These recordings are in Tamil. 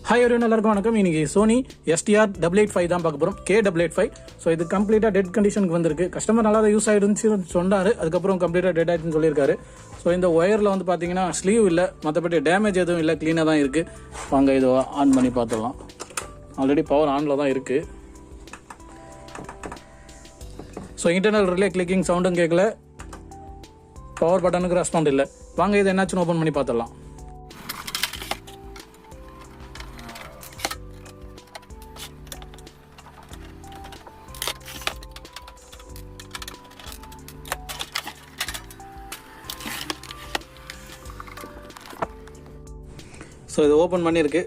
ஹாய் எவ்ரிவன், எல்லாருக்கும் வணக்கம். இன்னைக்கு சோனி STR 885 தான் பார்க்க போகிறோம். K885. ஸோ இது கம்ப்ளீட்டாக டெட் கண்டிஷனுக்கு வந்திருக்கு. கஸ்டமர் நல்லா தான் யூஸ் ஆகிடுன்னு சொன்னார். அதுக்கப்புறம் கம்ப்ளீட்டாக டெட் ஆகிடுன்னு சொல்லியிருக்காரு. ஸோ இந்த ஒயரில் வந்து பார்த்தீங்கன்னா ஸ்லீவ் இல்லை, மற்றபடி டேமேஜ் எதுவும் இல்லை, க்ளீனாக தான் இருக்குது. வாங்க இதை ஆன் பண்ணி பார்த்துடலாம். ஆல்ரெடி பவர் ஆனில் தான் இருக்குது. ஸோ இன்டர்னல் ரிலே கிளிக்கிங் சவுண்டும் கேட்கல, பவர் பட்டனுக்கு ரெஸ்பாண்ட் இல்லை. வாங்க இதை என்னாச்சுன்னு ஓப்பன் பண்ணி பார்த்துடலாம். ஸோ இது ஓப்பன் பண்ணியிருக்கு.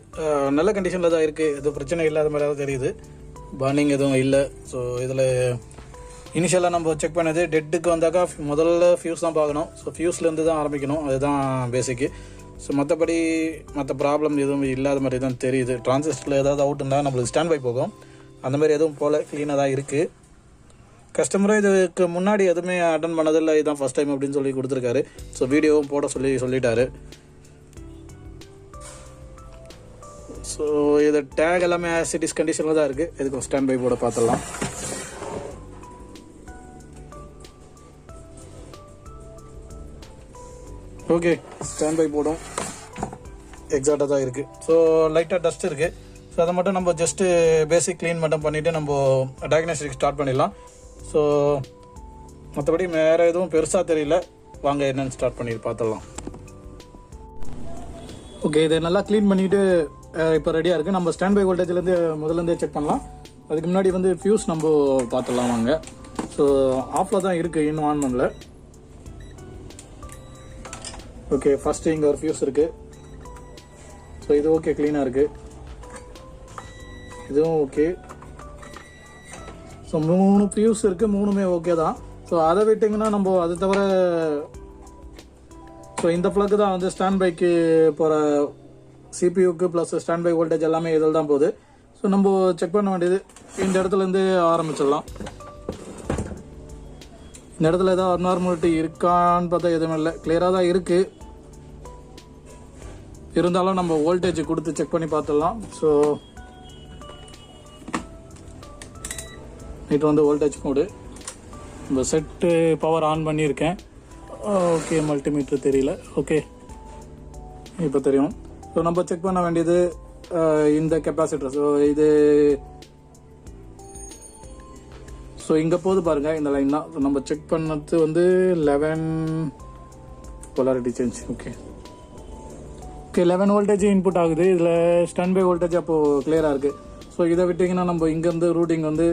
நல்ல கண்டிஷனில் தான் இருக்குது. எதுவும் பிரச்சனை இல்லாத மாதிரி தான் தெரியுது. பர்னிங் எதுவும் இல்லை. ஸோ இதில் இனிஷியலாக நம்ம செக் பண்ணது டெட்டுக்கு வந்தாக்கா முதல்ல ஃபியூஸ் தான் பார்க்கணும். ஸோ ஃபியூஸ்லேருந்து தான் ஆரம்பிக்கணும், அதுதான் பேசிக்கு. ஸோ மற்றபடி மற்ற ப்ராப்ளம் எதுவும் இல்லாத மாதிரி தான் தெரியுது. டிரான்சிஸ்டரில் ஏதாவது அவுட் இருந்தால் நம்மளுக்கு ஸ்டாண்ட் பை போகும். அந்த மாதிரி எதுவும் போல் க்ளீனாக தான் இருக்குது. கஸ்டமரும் இதுக்கு முன்னாடி எதுவுமே அட்டன் பண்ணதில்லை, இதுதான் ஃபஸ்ட் டைம் அப்படின்னு சொல்லி கொடுத்துருக்காரு. ஸோ வீடியோவும் போட சொல்லிட்டாரு. ஸோ இது டேக் எல்லாமே ஆசிட்டிஸ் கண்டிஷனில் தான் இருக்குது. இதுக்கு ஸ்டாண்ட் பை போட பார்த்துடலாம். ஓகே, ஸ்டாண்ட் பை போடும் எக்ஸாக்டாக தான் இருக்குது. ஸோ லைட்டாக டஸ்ட் இருக்குது. ஸோ அதை மட்டும் நம்ம ஜஸ்ட்டு பேசிக் க்ளீன் மட்டும் பண்ணிவிட்டு நம்ம டயக்னோஸ்டிக் ஸ்டார்ட் பண்ணிடலாம். ஸோ மற்றபடி வேறு எதுவும் பெருசாக தெரியல. வாங்க என்னென்னு ஸ்டார்ட் பண்ணி பார்த்துடலாம். ஓகே, இதை நல்லா க்ளீன் பண்ணிவிட்டு இப்போ ரெடியாக இருக்குது. நம்ம ஸ்டாண்ட் பை வோல்டேஜ்லேருந்து முதல்லேருந்தே செக் பண்ணலாம். அதுக்கு முன்னாடி வந்து ஃபியூஸ் நம்ம பார்த்துடலாம் வாங்க. ஸோ ஆஃபில் தான் இருக்குது, இன்னும் ஆன் பண்ணல. ஓகே, ஃபஸ்ட்டு இங்கே ஒரு ஃபியூஸ் இருக்குது. ஸோ இது ஓகே, க்ளீனாக இருக்குது. இதுவும் ஓகே. ஸோ 3 ஃபியூஸ் இருக்குது, 3மே ஓகே தான். ஸோ அதை விட்டிங்கன்னா நம்ம அது தவிர ஸோ இந்த ப்ளக்கு தான் வந்து ஸ்டாண்ட் பைக்கு போகிற சிபியூக்கு ப்ளஸ் ஸ்டாண்ட் பை வோல்டேஜ் எல்லாமே இதில் தான் போகுது. ஸோ நம்ம செக் பண்ண வேண்டியது இந்த இடத்துலேருந்து ஆரம்பிச்சிடலாம். இந்த இடத்துல ஏதாவது அப்நார்மாலிட்டி இருக்கான்னு பார்த்தா எதுவும் இல்லை, கிளியராக தான் இருக்குது. இருந்தாலும் நம்ம வோல்டேஜ் கொடுத்து செக் பண்ணி பார்த்துடலாம். ஸோ இது வந்து வோல்டேஜ் மோடு. நம்ம செட்டு பவர் ஆன் பண்ணியிருக்கேன். ஓகே, மல்டிமீட்டர் தெரியல. ஓகே, இப்போ தெரியும். ஸோ நம்ம செக் பண்ண வேண்டியது இந்த கெப்பாசிட்டர். ஸோ இங்கே போது பாருங்கள், இந்த லைன் தான் நம்ம செக் பண்ணது வந்து 11 polarity change. Okay, 11 voltage input ஆகுது. இதில் ஸ்டாண்ட் பை வோல்டேஜ் அப்போது கிளியராக இருக்குது. ஸோ இதை விட்டிங்கன்னா நம்ம இங்கேருந்து ரூட்டிங் வந்து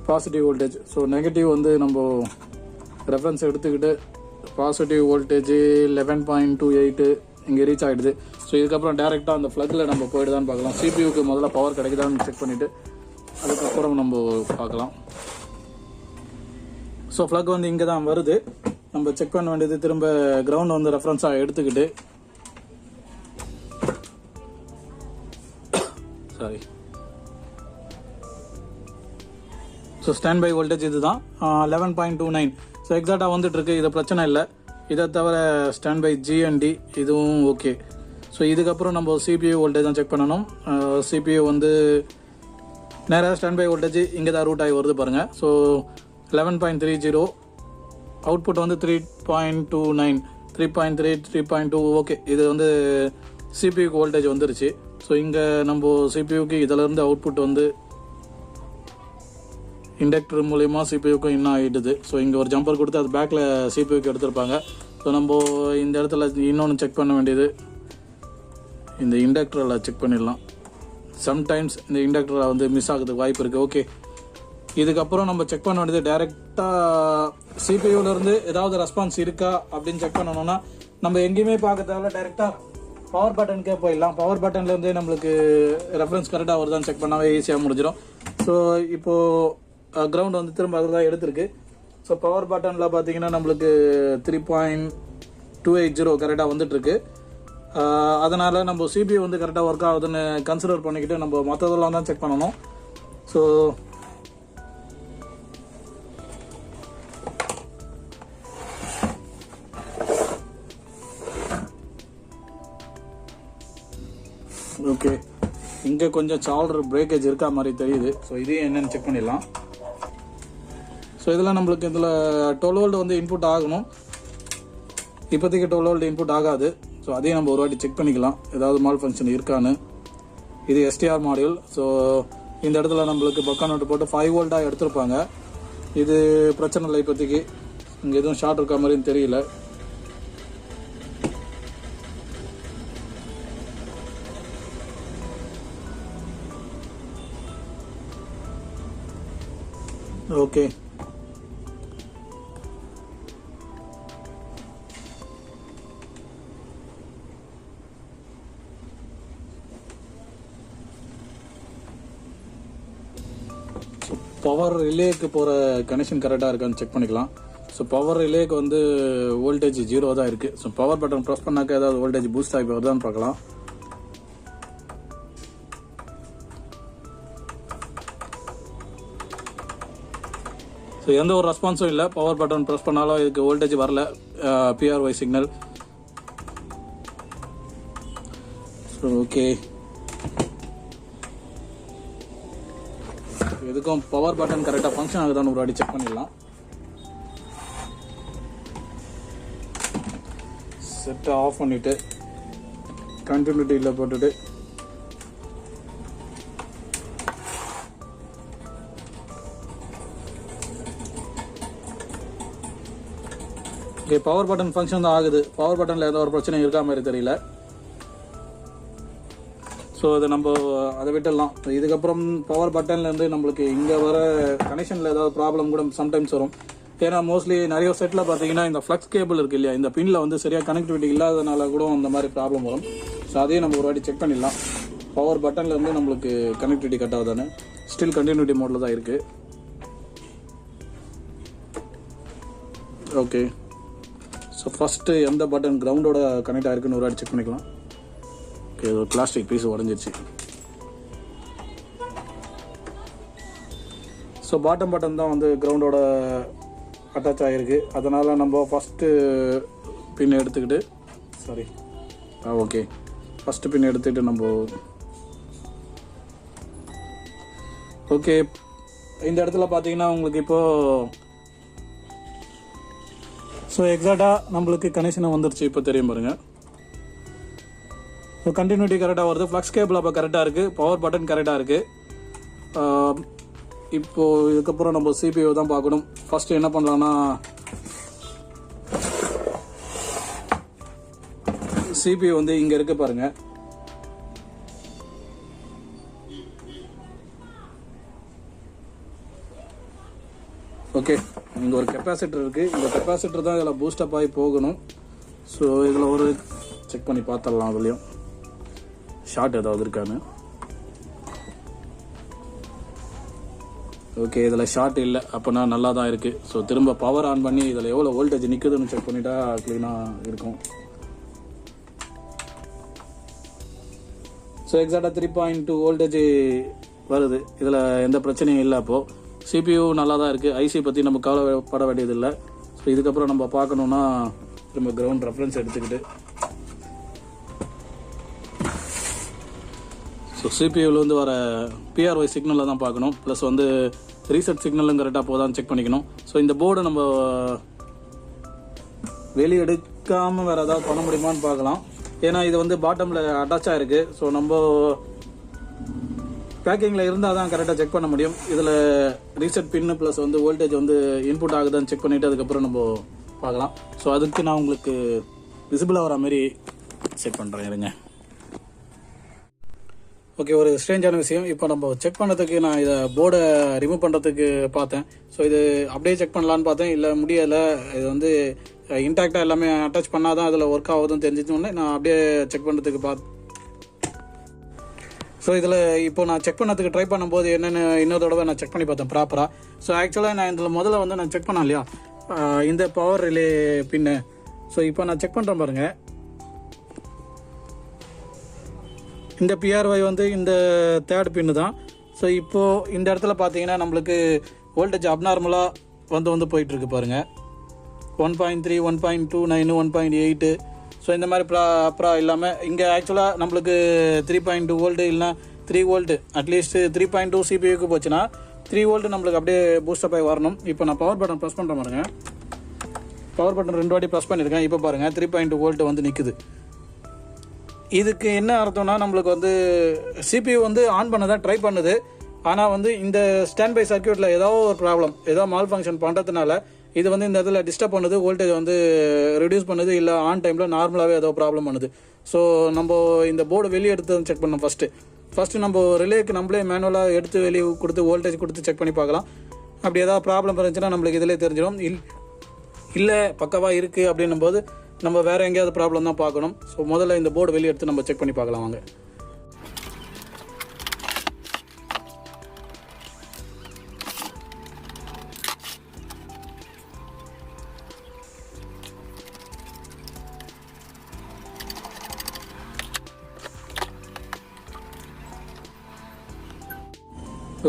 பாசிட்டிவ் வோல்டேஜ். ஸோ நெகட்டிவ் வந்து நம்ம ரெஃபரன்ஸ் எடுத்துக்கிட்டு பாசிட்டிவ் வோல்டேஜ் 11.28 இங்கே ரீச் ஆகிடுது. ஸோ இதுக்கப்புறம் டேரெக்டாக அந்த ஃப்ளக்கில் நம்ம போய்டுதான்னு பார்க்கலாம். சிபியூக்கு முதல்ல பவர் கிடைக்குதான்னு செக் பண்ணிவிட்டு அதுக்கப்புறம் நம்ம பார்க்கலாம். ஸோ ஃப்ளக் வந்து இங்கே தான் வருது. நம்ம செக் பண்ண வேண்டியது திரும்ப கிரவுண்ட் வந்து ரெஃபரன்ஸாக எடுத்துக்கிட்டு sorry so standby voltage இது தான் 11.29. ஸோ எக்ஸாக்டாக வந்துட்டுருக்கு, இது பிரச்சனை இல்லை. இதை தவிர ஸ்டாண்ட் பை ஜிஎன்டி இதுவும் ஓகே. ஸோ இதுக்கப்புறம் நம்ம சிபியூ வோல்டேஜ் தான் செக் பண்ணணும். சிபியூ வந்து நேராக ஸ்டாண்ட் பை வோல்டேஜ் இங்கே தான் ரூட் ஆகி வருது பாருங்கள். ஸோ 11.30, அவுட்புட் வந்து 3.29, 3.3, 3.2. ஓகே, இது வந்து சிபியூக்கு வோல்டேஜ் வந்துருச்சு. ஸோ இங்கே நம்ம சிபியூக்கு இதிலேருந்து அவுட்புட் வந்து இண்டக்டர் மூலயமா சிபியூக்கும் இன்னும் ஆகிடுது. ஸோ இங்கே ஒரு ஜம்பர் கொடுத்து அது பேக்கில் சிபியூக்கு எடுத்திருப்பாங்க. ஸோ நம்ம இந்த இடத்துல இன்னொன்று செக் பண்ண வேண்டியது இந்த இண்டக்டரில் செக் பண்ணிடலாம். சம்டைம்ஸ் இந்த இண்டக்டரில் வந்து மிஸ் ஆகுறதுக்கு வாய்ப்பு இருக்குது. ஓகே, இதுக்கப்புறம் நம்ம செக் பண்ண வேண்டியது டேரெக்டாக சிபியூலேருந்து ஏதாவது ரெஸ்பான்ஸ் இருக்கா அப்படின்னு செக் பண்ணணும்னா நம்ம எங்கேயுமே பார்க்க தேவையில்ல, டேரெக்டாக பவர் பட்டனுக்கே போயிடலாம். பவர் பட்டன்லேருந்தே நம்மளுக்கு ரெஃபரன்ஸ் கரெக்டாக வருதான்னு செக் பண்ணாவே ஈஸியாக முடிஞ்சிடும். ஸோ இப்போது கிரவுண்ட் வந்து திரும்ப அதில் தான் எடுத்திருக்கு. ஸோ பவர் பட்டனில் பார்த்தீங்கன்னா நம்மளுக்கு 3.280 கரெக்டாக வந்துட்டுருக்கு. அதனால் நம்ம சிபியூ வந்து கரெக்டாக ஒர்க் ஆகுதுன்னு கன்சிடர் பண்ணிக்கிட்டு நம்ம மற்றதெல்லாம் தான் செக் பண்ணணும். ஸோ ஓகே, இங்கே கொஞ்சம் சால்டர் பிரேக்கேஜ் இருக்கா மாதிரி தெரியுது. ஸோ இதையும் என்னென்னு செக் பண்ணிடலாம். ஸோ இதில் நம்மளுக்கு இதில் 12 வோல்ட் வந்து இன்புட் ஆகணும். இப்போதைக்கு 12 வோல்ட் இன்புட் ஆகாது. ஸோ அதையும் நம்ம ஒரு வாட்டி செக் பண்ணிக்கலாம், ஏதாவது மால் ஃபங்க்ஷன் இருக்கான்னு. இது எஸ்டிஆர் மாடியூல். ஸோ இந்த இடத்துல நம்மளுக்கு பக்கா நோட்டு போட்டு 5 வோல்ட்டாக எடுத்திருப்பாங்க. இது பிரச்சனை இல்லை. இப்போதைக்கு இங்கே எதுவும் ஷார்ட் இருக்க மாதிரின்னு தெரியல. ஓகே, பவர் ரிலேக்கு போகிற கனெக்ஷன் கரெக்டாக இருக்கான்னு செக் பண்ணிக்கலாம். ஸோ பவர் ரிலேக்கு வந்து வோல்டேஜ் 0 தான் இருக்குது. ஸோ பவர் பட்டன் ப்ரெஸ் பண்ணாக்க ஏதாவது வோல்டேஜ் பூஸ்ட் ஆகி வருதான்னு பார்க்கலாம். ஸோ எந்த ஒரு ரெஸ்பான்ஸும் இல்லை. பவர் பட்டன் ப்ரெஸ் பண்ணாலும் இதுக்கு வோல்டேஜ் வரல, PRY சிக்னல். ஸோ ஓகே, எதுக்கும் பவர் பட்டன் கரெக்டாக ஃபங்க்ஷன் ஆகுதான்னு ஒரு வாட்டி செக் பண்ணிடலாம். செட்டை ஆஃப் பண்ணிவிட்டு கண்டினியூட்டியில் போட்டுட்டு ஓகே, பவர் பட்டன் ஃபங்க்ஷன் தான் ஆகுது. பவர் பட்டனில் எந்த ஒரு பிரச்சனையும் இருக்கா மாதிரி தெரியல. ஸோ அதை நம்ம அதை விட்டுடலாம். இதுக்கப்புறம் பவர் பட்டன்லேருந்து நம்மளுக்கு இங்கே வர கனெக்ஷனில் ஏதாவது ப்ராப்ளம் கூட சம்டைம்ஸ் வரும். ஏன்னா மோஸ்ட்லி நிறைய செட்டில் பார்த்தீங்கன்னா இந்த ஃப்ளக்ஸ் கேபிள் இருக்குது இல்லையா, இந்த பின்னில் வந்து சரியாக கனெக்டிவிட்டி இல்லாததுனால கூட அந்த மாதிரி ப்ராப்ளம் வரும். ஸோ அதையும் நம்ம ஒரு வாட்டி செக் பண்ணிடலாம். பவர் பட்டன்லேருந்து நம்மளுக்கு கனெக்டிவிட்டி கட் ஆகுதானே. ஸ்டில் கண்டினியூட்டி மோடில் தான் இருக்குது. ஓகே, ஸோ ஃபஸ்ட்டு எந்த பட்டன் கிரவுண்டோட கனெக்ட் ஆகிருக்குன்னு ஒரு வாட்டி செக் பண்ணிக்கலாம். ஓகே, ஒரு பிளாஸ்டிக் பீஸ் உடஞ்சிருச்சு. ஸோ பாட்டம் பட்டன் தான் வந்து கிரவுண்டோட அட்டாச் ஆகிருக்கு. அதனால் நம்ம ஃபஸ்ட்டு பின் எடுத்துக்கிட்டு ஓகே, ஃபஸ்ட்டு பின் எடுத்துக்கிட்டு நம்ம ஓகே, இந்த இடத்துல பார்த்தீங்கன்னா உங்களுக்கு இப்போது ஸோ எக்ஸாக்டாக நம்மளுக்கு கனெக்ஷனை வந்துருச்சு. இப்போ தெரியும் பாருங்கள். ஸோ கண்டினியூட்டி கரெக்டாக வருது. ஃப்ளக்ஸ் கேபிள் அப்போ கரெக்டாக இருக்குது. பவர் பட்டன் கரெக்டாக இருக்குது. இப்போது இதுக்கப்புறம் நம்ம CPU தான் பார்க்கணும். ஃபஸ்ட்டு என்ன பண்ணலான்னா CPU வந்து இங்கே இருக்கு பாருங்கள். ஓகே, இங்கே ஒரு கெப்பாசிட்டர் இருக்குது. இந்த கெப்பாசிட்டர் தான் இதில் பூஸ்டப் ஆகி போகணும். ஸோ இதில் ஒரு செக் பண்ணி பார்த்துடலாம். அதுலேயும் ஷார்ட் ஏதாவது இருக்கான்னு. ஓகே, இதில் ஷார்ட் இல்லை, அப்போனா நல்லா தான் இருக்குது. ஸோ திரும்ப பவர் ஆன் பண்ணி இதில் எவ்வளோ வோல்டேஜ் நிற்குதுன்னு செக் பண்ணிட்டா க்ளீனாக இருக்கும். ஸோ எக்ஸாக்டாக 3.2 வோல்டேஜ் வருது. இதில் எந்த பிரச்சனையும் இல்லை. அப்போது CPU நல்லா தான் இருக்குது. ஐசி பற்றி நம்ம கவலைப்பட வேண்டியதில்லை. ஸோ இதுக்கப்புறம் நம்ம பார்க்கணுன்னா திரும்ப கிரவுண்ட் ரெஃபரன்ஸ் எடுத்துக்கிட்டு ஸோ CPUலேருந்து வர PRY சிக்னலில் தான் பார்க்கணும். ப்ளஸ் வந்து ரீசெட் சிக்னலும் கரெக்டாக போதான்னு செக் பண்ணிக்கணும். ஸோ இந்த போர்டை நம்ம வெளியே எடுக்காமல் வேறு ஏதாவது பண்ண முடியுமான்னு பார்க்கலாம். ஏன்னா இது வந்து பாட்டமில் அட்டாச் ஆகிருக்கு. ஸோ நம்ம பேக்கிங்கில் இருந்தால் தான் கரெக்டாக செக் பண்ண முடியும். இதில் ரீசெட் பின்னு ப்ளஸ் வந்து வோல்டேஜ் வந்து இன்புட் ஆகுதான்னு செக் பண்ணிவிட்டு அதுக்கப்புறம் நம்ம பார்க்கலாம். ஸோ அதுக்கு நான் உங்களுக்கு விசிபிளாக வர மாதிரி செக் பண்ணுறேன். இருங்க. ஓகே, ஒரு ஸ்ட்ரேஞ்சான விஷயம். இப்போ நம்ம செக் பண்ணுறதுக்கு நான் இதை போர்டை ரிமூவ் பண்ணுறதுக்கு பார்த்தேன். ஸோ இது அப்படியே செக் பண்ணலான்னு பார்த்தேன். இல்லை முடியலை, இது வந்து இன்டாக்டாக எல்லாமே அட்டாச் பண்ணால் தான் அதில் ஒர்க் ஆகுதுன்னு தெரிஞ்சிச்சோடனே நான் அப்படியே செக் பண்ணுறதுக்கு ஸோ இதில் இப்போ நான் செக் பண்ணதுக்கு ட்ரை பண்ணும்போது என்னென்னு இன்னொரு தடவை நான் செக் பண்ணி பார்த்தேன் ப்ராப்பராக. ஸோ ஆக்சுவலாக நான் இதில் முதல்ல வந்து நான் செக் பண்ணேன் இல்லையா இந்த பவர் ரிலே பின்னு. ஸோ இப்போ நான் செக் பண்ணுறேன் பாருங்கள். இந்த PRY வந்து இந்த தேர்ட் பின்னு தான். ஸோ இப்போது இந்த இடத்துல பார்த்தீங்கன்னா நம்மளுக்கு வோல்டேஜ் அப்நார்மலாக வந்து போயிட்டுருக்கு பாருங்கள். 1.3, 1.29, 1.8, ஸோ இந்த மாதிரி ப்ராப்பராக இல்லாமல் இங்கே ஆக்சுவலாக நம்மளுக்கு 3.2 வோல்ட்டு இல்லைனா 3 வோல்ட்டு அட்லீஸ்ட் 3.2 சிபியூக்கு போச்சுன்னா 3 வோல்ட்டு நம்மளுக்கு அப்படியே பூஸ்டப் ஆகி வரணும். இப்போ நான் பவர் பட்டன் ப்ரெஸ் பண்ணுற பாருங்க, பவர் பட்டன் 2 வாட்டி ப்ரெஸ் பண்ணியிருக்கேன். இப்போ பாருங்கள் 3.2 வோல்ட்டு வந்து நிற்குது. இதுக்கு என்ன அர்த்தம்னா நம்மளுக்கு வந்து சிபியூ வந்து ஆன் பண்ண தான் ட்ரை பண்ணுது. ஆனால் வந்து இந்த ஸ்டாண்ட் பை சர்க்யூட்டில் ஏதோ ஒரு ப்ராப்ளம், ஏதோ மால் ஃபங்க்ஷன் பண்ணுறதுனால இது வந்து இந்த இடத்துல டிஸ்டர்ப் பண்ணுது, வோல்டேஜ் வந்து ரெடியூஸ் பண்ணுது, இல்லை ஆன் டைமில் நார்மலாகவே ஏதோ ப்ராப்ளம் பண்ணுது. ஸோ நம்ம இந்த போர்டு வெளியே எடுத்து செக் பண்ணோம். ஃபஸ்ட்டு நம்ம ரிலேக்கு நம்மளே மேனுவலாக எடுத்து வெளியே கொடுத்து வோல்டேஜ் கொடுத்து செக் பண்ணி பார்க்கலாம். அப்படி ஏதாவது ப்ராப்ளம் இருந்துச்சுன்னா நம்மளுக்கு இதிலே தெரிஞ்சிடும். இல்லை பக்கவாக இருக்குது அப்படின்னும் போது நம்ம வேறு எங்கேயாவது ப்ராப்ளம் தான் பார்க்கணும். ஸோ முதல்ல இந்த போர்டு வெளியே எடுத்து நம்ம செக் பண்ணி பார்க்கலாம் வாங்க.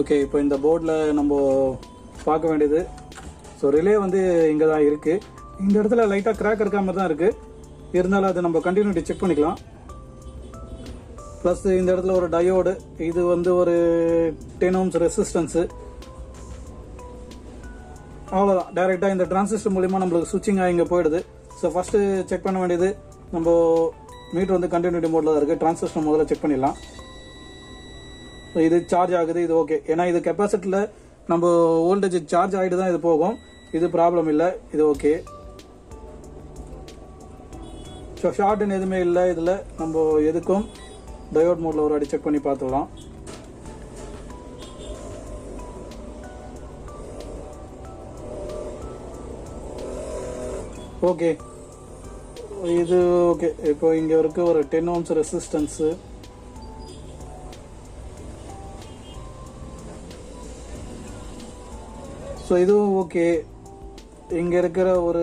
ஓகே, இப்போ இந்த போர்டில் நம்ம பார்க்க வேண்டியது, ஸோ ரிலே வந்து இங்கே தான் இருக்குது. இந்த இடத்துல லைட்டாக கிராக் இருக்க மாதிரி தான் இருக்குது, இருந்தாலும் அதை நம்ம கண்டினியூட்டி செக் பண்ணிக்கலாம். ப்ளஸ் இந்த இடத்துல ஒரு டயோடு, இது வந்து ஒரு 10 ohms ரெசிஸ்டன்ஸு, அவ்வளோதான். டைரெக்டாக இந்த டிரான்சிஸ்டர் மூலிமா நம்மளுக்கு சுவிட்சிங்காக இங்கே போயிடுது. ஸோ ஃபஸ்ட்டு செக் பண்ண வேண்டியது, நம்ம மீட்டர் வந்து கண்டினியூட்டி மோடில் தான் இருக்குது. டிரான்சிஸ்டர் முதல்ல செக் பண்ணிடலாம். ஸோ இது சார்ஜ் ஆகுது, இது ஓகே. ஏன்னா இது கெப்பாசிட்டியில் நம்ம வோல்டேஜ் சார்ஜ் ஆகிட்டு தான் இது போகும், இது ப்ராப்ளம் இல்லை, இது ஓகே. ஸோ ஷார்ட்னு எதுவுமே இல்லை இதில். நம்ம எதுக்கும் டயோட் மோடில் ஒரு அடி செக் பண்ணி பார்த்துடலாம். ஓகே, இது ஓகே. இப்போ இங்கே இருக்க ஒரு 10 ohms ரெசிஸ்டன்ஸு, ஸோ இதுவும் ஓகே. இங்கே இருக்கிற ஒரு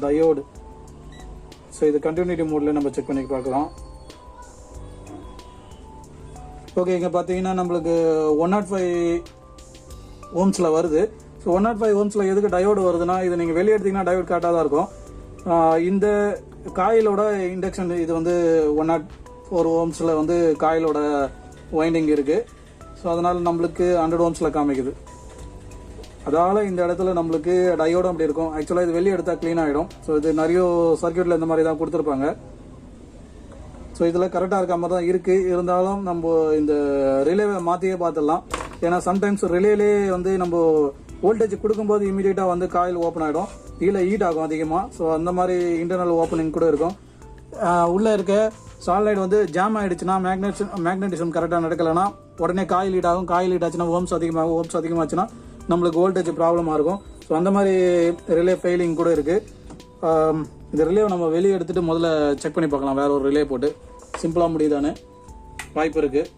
டயோடு, ஸோ இது கண்டினியூட்டி மோடில் நம்ம செக் பண்ணி பார்க்கலாம். ஓகே, இங்கே பார்த்தீங்கன்னா நம்மளுக்கு 105 ohmஸில் வருது. ஸோ 105 ohmஸில் எதுக்கு டயோடு வருதுன்னா, இது நீங்கள் வெளியே எடுத்தீங்கன்னா டயோடு கரெக்டாக தான் இருக்கும். இந்த காயிலோட இண்டக்ஷன் இது வந்து 104 ohmஸில் வந்து காயிலோட வைண்டிங் இருக்குது. ஸோ அதனால் நம்மளுக்கு 100 ohmஸில் காமிக்குது. அதால் இந்த இடத்துல நம்மளுக்கு டயோடும் அப்படி இருக்கும். ஆக்சுவலாக இது வெளியே எடுத்தால் க்ளீன் ஆகிடும். ஸோ இது நிறைய சர்க்யூட்டில் இந்த மாதிரி தான் கொடுத்துருப்பாங்க. ஸோ இதில் கரெக்டாக இருக்க மாதிரி தான் இருக்குது. இருந்தாலும் நம்ம இந்த ரிலேவை மாற்றியே பார்த்துடலாம். ஏன்னா சம்டைம்ஸ் ரிலேலே வந்து நம்ம வோல்டேஜ் கொடுக்கும்போது இமீடியட்டாக வந்து காயில் ஓப்பன் ஆகிடும், இல்லை ஹீட் ஆகும் அதிகமாக. ஸோ அந்த மாதிரி இன்டர்னல் ஓப்பனிங் கூட இருக்கும். உள்ளே இருக்க சாலினைட் வந்து ஜாம் ஆகிடுச்சுன்னா, மேக்னட்டிசம் கரெக்டாக நடக்கலைன்னா உடனே காயில் ஹீட் ஆகும். காயில் ஹீட் ஆச்சுன்னா ஓம்ஸ் அதிகமாகும். ஓம்ஸ் அதிகமாச்சுன்னா நம்மளுக்கு வோல்டேஜ் ப்ராப்ளமாக இருக்கும். ஸோ அந்த மாதிரி ரிலே ஃபெயிலிங் கூட இருக்குது. இந்த ரிலேவை நம்ம வெளியே எடுத்துகிட்டு முதல்ல செக் பண்ணி பார்க்கலாம். வேறு ஒரு ரிலே போட்டு சிம்பிளாக முடியுதானே, வாய்ப்பு இருக்குது.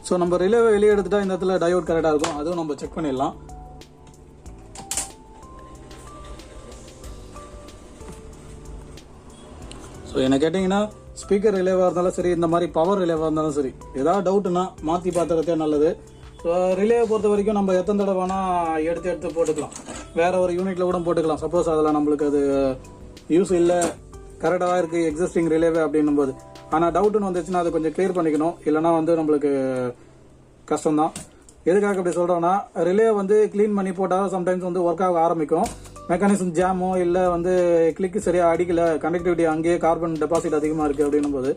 ஸோ நம்ம ரிலேவை வெளியே எடுத்துட்டா இந்த இடத்துல டயோட் கரெக்டாக இருக்கும், அதுவும் நம்ம செக் பண்ணிடலாம். ஸோ என்ன கேட்டிங்கன்னா, ஸ்பீக்கர் ரிலேவாக இருந்தாலும் சரி, இந்த மாதிரி பவர் ரிலேவாக இருந்தாலும் சரி, ஏதாவது டவுட்டுன்னா மாற்றி பார்த்துக்கிறதே நல்லது. ஸோ ரிலேவை பொறுத்த வரைக்கும் நம்ம எத்தனை தடவை வேணால் எடுத்து போட்டுக்கலாம், வேறு ஒரு யூனிட்டில் கூட போட்டுக்கலாம். சப்போஸ் அதில் நம்மளுக்கு அது யூஸ் இல்லை, கரெக்டாக இருக்குது எக்ஸிஸ்டிங் ரிலேவே அப்படின்னும் போது. ஆனால் டவுட்டுன்னு வந்துச்சுன்னா அதை கொஞ்சம் கிளியர் பண்ணிக்கணும், இல்லைனா வந்து நம்மளுக்கு கஷ்டம்தான். எதுக்காக அப்படி சொல்கிறோன்னா, ரிலே வந்து க்ளீன் பண்ணி போட்டால் சம்டைம்ஸ் வந்து ஒர்க் ஆக ஆரம்பிக்கும். மெக்கானிசம் ஜாமோ இல்லை வந்து கிளிக்கு சரியாக அடிக்கலை, கண்டக்டிவிட்டி அங்கேயே கார்பன் டெபாசிட் அதிகமாக இருக்குது அப்படின்னும் போது,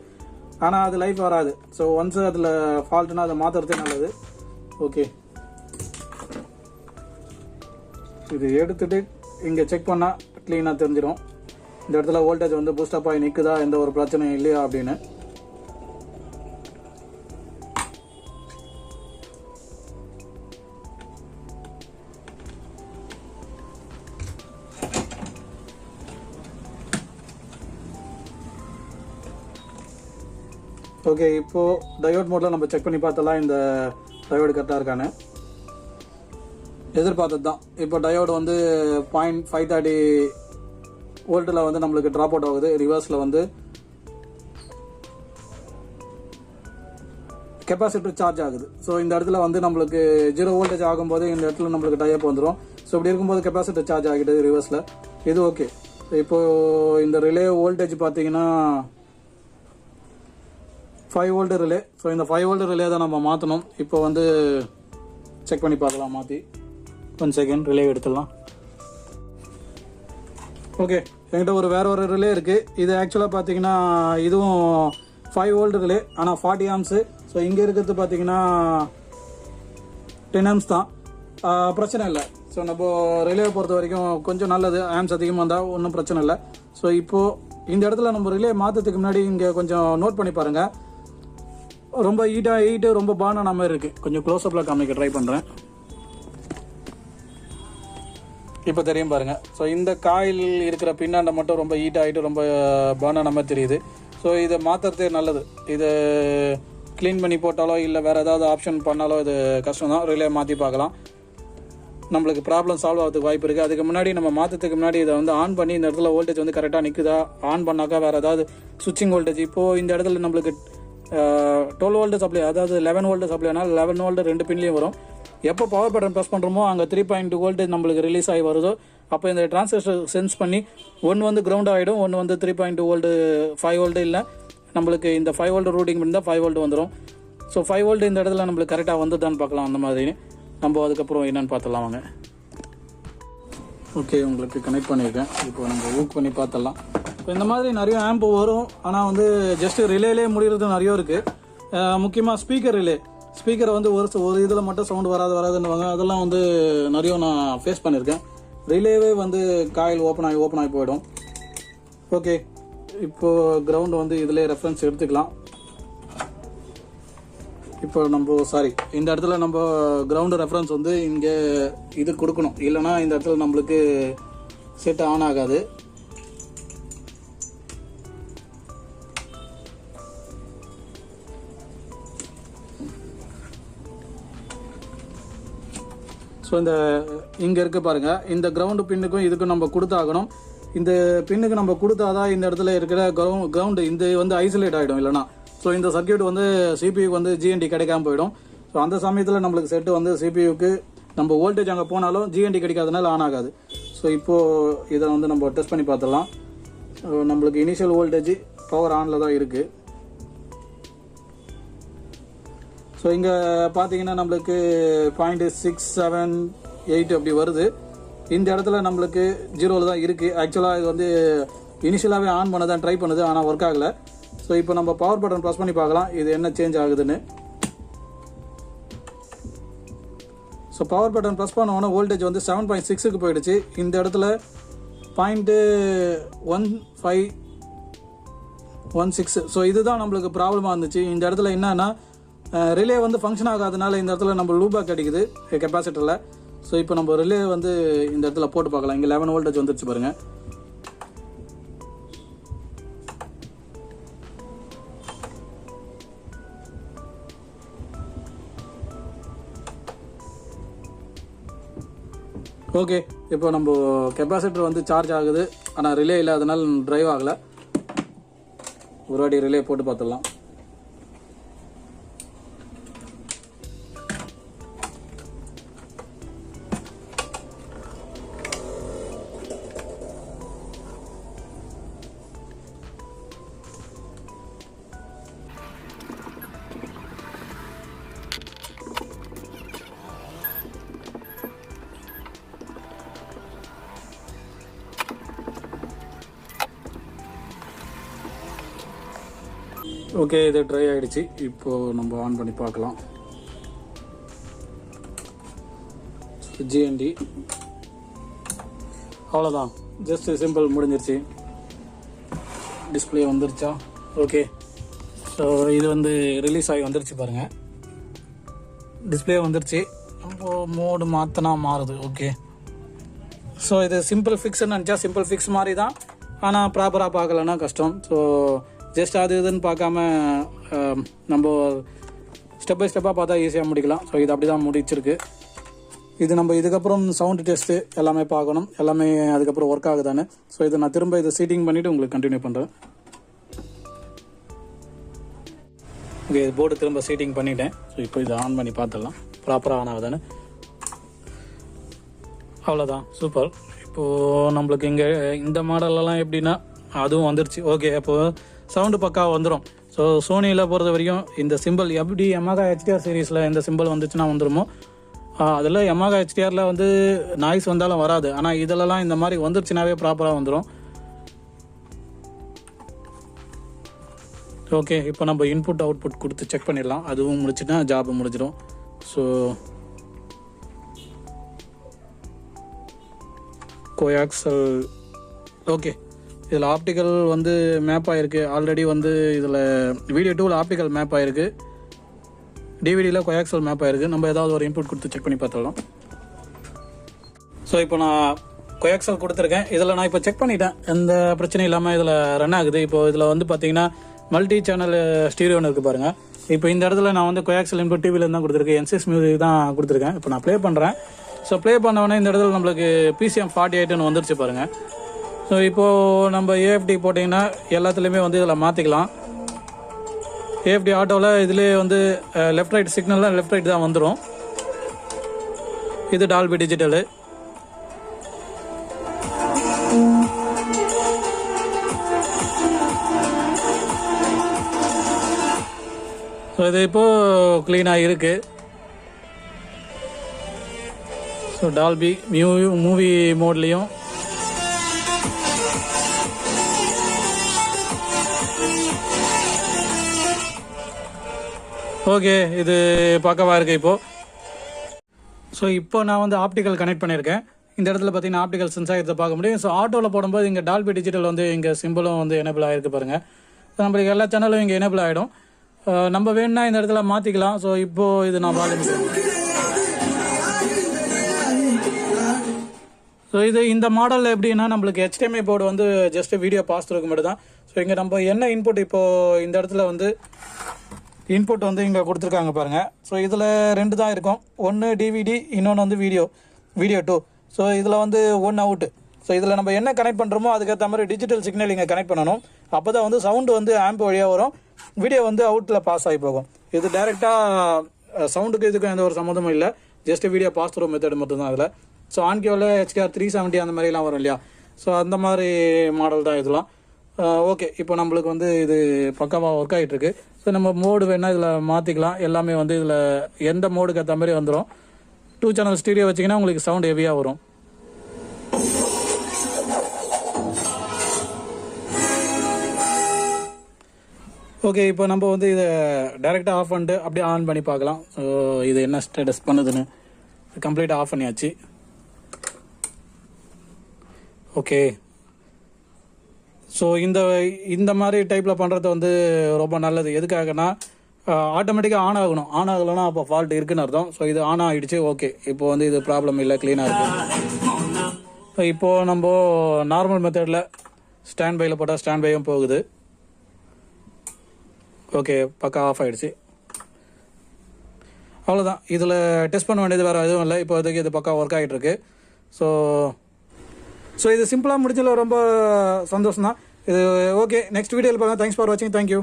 ஆனால் அது லைஃப் வராது. ஸோ ஒன்ஸ் அதில் ஃபால்ட்டுனா அதை மாற்றுறதே நல்லது. ஓகே, இது எடுத்துகிட்டு இங்கே செக் பண்ணால் க்ளீனாக தெரிஞ்சிடும். இந்த இடத்துல வோல்டேஜ் வந்து பூஸ்டப் ஆகி நிற்குதா, எந்த ஒரு பிரச்சனையும் இல்லையா அப்படின்னு. ஓகே, இப்போது டயோட் மோடில் நம்ம செக் பண்ணி பார்த்தலாம் இந்த டயோடு கரெக்டாக இருக்கான்னு. எதிர்பார்த்தது தான். இப்போ டயோடு வந்து 0.530 வோல்ட்டில் வந்து நம்மளுக்கு ட்ராப் அவுட் ஆகுது. ரிவர்ஸில் வந்து கெப்பாசிட்டர் சார்ஜ் ஆகுது. ஸோ இந்த இடத்துல வந்து நம்மளுக்கு 0 வோல்டேஜ் ஆகும்போது இந்த இடத்துல நம்மளுக்கு டைப் வந்துடும். ஸோ இப்படி இருக்கும்போது கெப்பாசிட்டர் சார்ஜ் ஆகிடுது ரிவர்ஸில். இது ஓகே. இப்போது இந்த ரிலே வோல்டேஜ் பார்த்தீங்கன்னா 5 வோல்ட் ரிலே. ஸோ இந்த 5 வோல்ட் ரிலே தான் நம்ம மாற்றணும். இப்போ வந்து செக் பண்ணி பார்க்கலாம். மாற்றி 1 செகண்ட் ரிலே எடுத்துடலாம். ஓகே, என்கிட்ட வேற ஒரு ரிலே இருக்குது. இது ஆக்சுவலாக பார்த்தீங்கன்னா இதுவும் 5 வோல்ட் ரிலே, ஆனால் 40 ஆம்ஸு. ஸோ இங்கே இருக்கிறது பார்த்தீங்கன்னா 10 ஆம்ஸ் தான். பிரச்சனை இல்லை. ஸோ நம்ம ரிலேவை பொறுத்த வரைக்கும் கொஞ்சம் நல்லது. ஆம்ஸ் அதிகமாக இருந்தால் ஒன்றும் பிரச்சனை இல்லை. ஸோ இப்போது இந்த இடத்துல நம்ம ரிலே மாற்றத்துக்கு முன்னாடி இங்கே கொஞ்சம் நோட் பண்ணி பாருங்கள். ரொம்ப ஹீட்டு ரொம்ப பானான மாதிரி இருக்குது. கொஞ்சம் க்ளோஸ்அப்பில் காமிக்க ட்ரை பண்ணுறேன். இப்போ தெரியும் பாருங்கள். ஸோ இந்த காயில் இருக்கிற பின்னாண்ட மட்டும் ரொம்ப ஹீட் ஆகிட்டு ரொம்ப பானான மாதிரி தெரியுது. ஸோ இதை மாற்றுறதே நல்லது. இதை க்ளீன் பண்ணி போட்டாலோ இல்லை வேறு ஏதாவது ஆப்ஷன் பண்ணாலோ இது கஷ்டம் தான். ரிலே மாற்றி பார்க்கலாம். நம்மளுக்கு ப்ராப்ளம் சால்வ் ஆகிறதுக்கு வாய்ப்பு இருக்குது. அதுக்கு முன்னாடி நம்ம மாற்றத்துக்கு முன்னாடி இதை வந்து ஆன் பண்ணி இந்த இடத்துல வோல்டேஜ் வந்து கரெக்டாக நிற்குதா, ஆன் பண்ணாக்கா வேறு ஏதாவது சுவிட்சிங் வோல்டேஜ். இப்போது இந்த இடத்துல நம்மளுக்கு 12 வோல்ட் சப்ளை, அதாவது 11 வோல்ட் சப்ளைனால் 11 வோல்ட் 2 பின்லேயும் வரும். எப்போ பவர் பட்டன் ப்ரெஸ் பண்ணுறோமோ அங்கே 3.2 வோல்டேஜ் நம்மளுக்கு ரிலீஸ் ஆகி வருதோ அப்போ இந்த டிரான்சிஸ்டர் சென்ஸ் பண்ணி ஒன்று வந்து கிரவுண்ட் ஆகிடும், ஒன்று வந்து 3.2 வோல்ட் 5 வோல்ட் இல்லை நம்மளுக்கு இந்த 5 வோல்ட் ரூட்டிங் பண்ணியிருந்தால் 5 வோல்ட் வந்துடும். ஸோ 5 வோல்ட் இந்த இடத்துல நம்மளுக்கு கரெக்டாக வந்துதான்னு பார்க்கலாம். அந்த மாதிரி நம்ம அதுக்கப்புறம் என்னென்னு பார்த்துடலாம் வாங்க. ஓகே, உங்களுக்கு கனெக்ட் பண்ணியிருக்கேன். இப்போ நம்ம ஊக் பண்ணி பார்த்துடலாம். இப்போ இந்த மாதிரி நிறைய ஆம்ப் வரும். ஆனால் வந்து ஜஸ்ட்டு ரிலேலே முடிகிறது நிறைய இருக்குது. முக்கியமாக ஸ்பீக்கர் ரிலே. ஸ்பீக்கரை வந்து ஒரு இதில் மட்டும் சவுண்டு வராதுன்னுவாங்க. அதெல்லாம் வந்து நிறைய நான் ஃபேஸ் பண்ணியிருக்கேன். ரிலேவே வந்து காயில் ஓப்பன் ஆகி போயிடும். ஓகே, இப்போது கிரவுண்டு வந்து இதிலே ரெஃபரன்ஸ் எடுத்துக்கலாம். இப்போ இந்த இடத்துல நம்ம கிரவுண்டு ரெஃபரன்ஸ் வந்து இங்கே இது கொடுக்கணும். இல்லைனா இந்த இடத்துல நம்மளுக்கு செட் ஆன் ஆகாது. ஸோ இந்த இங்கே இருக்க பாருங்கள், இந்த கிரவுண்டு பின்னுக்கும் இதுக்கும் நம்ம கொடுத்தாகணும். இந்த பின்னுக்கு நம்ம கொடுத்தாதான் இந்த இடத்துல இருக்கிற கிரவுண்டு இந்த வந்து ஐசோலேட் ஆகிடும். இல்லைனா ஸோ இந்த சர்க்கியூட் வந்து சிபியூக்கு வந்து ஜிஎன்டி கிடைக்காம போயிடும். ஸோ அந்த சமயத்தில் நம்மளுக்கு செட்டு வந்து சிபியூக்கு நம்ம வோல்டேஜ் அங்கே போனாலும் ஜிஎன்டி கிடைக்காதனால ஆன் ஆகாது. ஸோ இப்போது இதை வந்து நம்ம டெஸ்ட் பண்ணி பார்த்துடலாம். நம்மளுக்கு இனிஷியல் வோல்டேஜ் பவர் ஆனில் தான் இருக்குது. ஸோ இங்கே பார்த்தீங்கன்னா நம்மளுக்கு 0.678 அப்படி வருது. இந்த இடத்துல நம்மளுக்கு 0 தான் இருக்குது. ஆக்சுவலாக இது வந்து இனிஷியலாகவே ஆன் பண்ண தான் ட்ரை பண்ணுது, ஆனால் ஒர்க் ஆகலை. ஸோ இப்போ நம்ம பவர் பட்டன் ப்ரெஸ் பண்ணி பார்க்கலாம் இது என்ன சேஞ்ச் ஆகுதுன்னு. ஸோ பவர் பட்டன் ப்ரெஸ் பண்ணோன்னா வோல்டேஜ் வந்து 7.6க்கு போயிடுச்சு. இந்த இடத்துல 0.1516. ஸோ இதுதான் நம்மளுக்கு ப்ராப்ளமாக இருந்துச்சு. இந்த இடத்துல என்னன்னா ரிலே வந்து ஃபங்க்ஷன் ஆகாதனால இந்த இடத்துல நம்ம லூபேக் கிடைக்குது கெப்பாசிட்டரில். ஸோ இப்போ நம்ம ரிலே வந்து இந்த இடத்துல போட்டு பார்க்கலாம். இங்கே 11 வோல்டேஜ் வந்துருச்சு பாருங்கள். ஓகே, இப்போ நம்ம கெப்பாசிட்டர் வந்து சார்ஜ் ஆகுது, ஆனால் ரிலே இல்லாதனால டிரைவ் ஆகலை. ஒரு வாட்டி ரிலே போட்டு பார்த்துடலாம். ஓகே, இது ட்ரை ஆகிடுச்சு. இப்போது நம்ம ஆன் பண்ணி பார்க்கலாம். ஜிஎன்டி அவ்வளோதான், ஜஸ்ட் சிம்பிள் முடிஞ்சிருச்சு. டிஸ்பிளே வந்துருச்சா? ஓகே, ஸோ இது வந்து ரிலீஸ் ஆகி வந்துருச்சு பாருங்கள். டிஸ்பிளே வந்துருச்சு. நம்ம மோடு மாற்றினா மாறுது. ஓகே, ஸோ இது சிம்பிள் ஃபிக்ஸ்ன்னு நினச்சா சிம்பிள் ஃபிக்ஸ் மாதிரி தான், ஆனால் ப்ராப்பராக பார்க்கலன்னா கஷ்டம். ஸோ ஜஸ்ட் அது இதுன்னு பார்க்காம நம்ம ஸ்டெப் பை ஸ்டெப்பாக பார்த்தா ஈஸியாக முடிக்கலாம். ஸோ இது அப்படி தான் முடிச்சிருக்கு. இது நம்ம இதுக்கப்புறம் சவுண்டு டெஸ்ட்டு எல்லாமே பார்க்கணும், எல்லாமே அதுக்கப்புறம் ஒர்க் ஆகுதானே. ஸோ இதை நான் திரும்ப இதை சீட்டிங் பண்ணிவிட்டு உங்களுக்கு கண்டினியூ பண்ணுறேன். ஓகே, போர்டு திரும்ப சீட்டிங் பண்ணிட்டேன். ஸோ இப்போ இதை ஆன் பண்ணி பார்த்துடலாம் ப்ராப்பராக ஆன் ஆகுதானு. அவ்வளோதான், சூப்பர். இப்போது நம்மளுக்கு இங்கே இந்த மாடலெல்லாம் எப்படின்னா அதுவும் வந்துருச்சு. ஓகே, அப்போது சவுண்டு பக்காவாக வந்துடும். ஸோ சோனியில் பொறுத்த வரைக்கும் இந்த சிம்பிள் எப்படி Yamaha HDR சீரீஸில் இந்த சிம்பிள் வந்துச்சுன்னா வந்துடுமோ, அதில் Yamaha HDRல வந்து நாய்ஸ் வந்தாலும் வராது. ஆனால் இதிலலாம் இந்த மாதிரி வந்துருச்சுனாவே ப்ராப்பராக வந்துடும். ஓகே, இப்போ நம்ம இன்புட் அவுட்புட் கொடுத்து செக் பண்ணிடலாம். அதுவும் முடிச்சுன்னா ஜாப் முடிச்சிடும். ஸோ கோஆக்சல் ஓகே, இதில் ஆப்டிக்கல் வந்து மேப் ஆகிருக்கு. ஆல்ரெடி வந்து இதில் வீடியோ 2ல் ஆப்டிக்கல் மேப் ஆகிருக்கு, டிவிடியில் கோஆக்சல் மேப் ஆகிருக்கு. நம்ம ஏதாவது ஒரு இன்புட் கொடுத்து செக் பண்ணி பார்த்துடலாம். ஸோ இப்போ நான் கோஆக்சல் கொடுத்துருக்கேன். இதில் நான் இப்போ செக் பண்ணிட்டேன், எந்த பிரச்சனையும் இல்லாமல் இதில் ரன் ஆகுது. இப்போது இதில் வந்து பார்த்தீங்கன்னா மல்டி சேனல் ஸ்டீரியோன்னு இருக்குது பாருங்கள். இப்போ இந்த இடத்துல நான் வந்து கோஆக்சல் இன்புட் டிவியில் தான் கொடுத்துருக்கேன், NSYS மியூசிக் தான் கொடுத்துருக்கேன். இப்போ நான் ப்ளே பண்ணுறேன். ஸோ ப்ளே பண்ணவொடனே இந்த இடத்துல நம்மளுக்கு PCM48ன்னு வந்துருச்சு பாருங்கள். ஸோ இப்போது நம்ம AFD போட்டிங்கன்னா எல்லாத்துலேயுமே வந்து இதில் மாற்றிக்கலாம். AFD ஆட்டோவில் இதிலே வந்து லெஃப்ட் ரைட் சிக்னல்லாம் லெஃப்ட் ரைட் தான் வந்துடும். இது டால்பி டிஜிட்டலு. ஸோ இது இப்போது க்ளீனாக இருக்குது. ஸோ டால்பி மூவி மோட்லேயும் ஓகே, இது பக்கவாக இருக்குது இப்போது. ஸோ இப்போ நான் வந்து ஆப்டிக்கல் கனெக்ட் பண்ணியிருக்கேன். இந்த இடத்துல பார்த்தீங்கன்னா ஆப்டிக்கல் சென்சார் இதை பார்க்க முடியும். ஸோ ஆட்டோவில் போடும்போது இங்கே டால்பி டிஜிட்டல் வந்து இங்கே சிம்பிளும் வந்து எனேபிள் ஆகிருக்கு பாருங்கள். ஸோ நம்மளுக்கு எல்லா சேனலும் இங்கே எனேபிள் ஆகிடும். நம்ம வேணும்னா இந்த இடத்துல மாற்றிக்கலாம். ஸோ இப்போது இது நான் ஸோ இது இந்த மாடலில் எப்படின்னா நம்மளுக்கு HDMI போர்டு வந்து ஜஸ்ட் வீடியோ பாஸ் த்ரூக்கு மட்டும் தான். ஸோ இங்கே நம்ம என்ன இன்புட் இப்போது இந்த இடத்துல வந்து இன்புட் வந்து இங்கே கொடுத்துருக்காங்க பாருங்கள். ஸோ இதில் 2 தான் இருக்கும், ஒன்று DVD, இன்னொன்று வந்து வீடியோ 2. ஸோ இதில் வந்து 1 அவுட்டு. ஸோ இதில் நம்ம என்ன கனெக்ட் பண்ணுறோமோ அதுக்கேற்ற மாதிரி டிஜிட்டல் சிக்னல் இங்கே கனெக்ட் பண்ணணும். அப்போ தான் வந்து சவுண்டு வந்து ஆம்ப் வழியாக வரும், வீடியோ வந்து அவுட்டில் பாஸ் ஆகி போகும். இது டைரெக்டாக சவுண்டுக்கு இதுக்கும் எந்த ஒரு சம்மந்தமும் இல்லை, just video pass through method மட்டும்தான் அதில். ஸோ ஆன்கியோவில் HDR 370 அந்த மாதிரிலாம் வரும் இல்லையா, ஸோ அந்த மாதிரி மாடல் தான் இதெல்லாம். ஓகே, இப்போ நம்மளுக்கு வந்து இது பக்காவாக ஒர்க் ஆகிட்டுருக்கு. ஸோ நம்ம மோடு வேணால் இதில் மாற்றிக்கலாம். எல்லாமே வந்து இதில் எந்த மோடுக்கு ஏற்ற மாதிரி வந்துடும். 2 சேனல் ஸ்டீரியோ வச்சிங்கன்னா உங்களுக்கு சவுண்ட் ஹெவியாக வரும். ஓகே, இப்போ நம்ம வந்து இதை டைரெக்டாக ஆஃப் பண்ணிட்டு அப்படியே ஆன் பண்ணி பார்க்கலாம். ஸோ இது என்ன ஸ்டேட்டஸ் பண்ணுதுன்னு. கம்ப்ளீட்டாக ஆஃப் பண்ணியாச்சு. ஓகே, ஸோ இந்த மாதிரி டைப்பில் பண்ணுறது வந்து ரொம்ப நல்லது. எதுக்காகனா ஆட்டோமேட்டிக்காக ஆன் ஆகணும். ஆன் ஆகலைன்னா அப்போ ஃபால்ட் இருக்குன்னு அர்த்தம். ஸோ இது ஆன் ஆகிடுச்சு. ஓகே, இப்போ வந்து இது ப்ராப்ளம் இல்லை, க்ளீனாக இருக்குது. இப்போது நம்ம நார்மல் மெத்தடில் ஸ்டாண்ட் பையில் போட்டால் ஸ்டாண்ட் பையும் போகுது. ஓகே, பக்கா ஆஃப் ஆகிடுச்சு. அவ்வளோதான், இதில் டெஸ்ட் பண்ண வேண்டியது வேறு எதுவும் இல்லை. இப்போதைக்கு இது பக்கா ஒர்க் ஆகிட்டுருக்கு. ஸோ இது சிம்பிளாக முடிச்சதில் ரொம்ப சந்தோஷம் தான் இது. ஓகே, நெக்ஸ்ட் வீடியோவில் பார்க்கலாம். தேங்க்ஸ் ஃபார் வாட்சிங். தேங்க்யூ.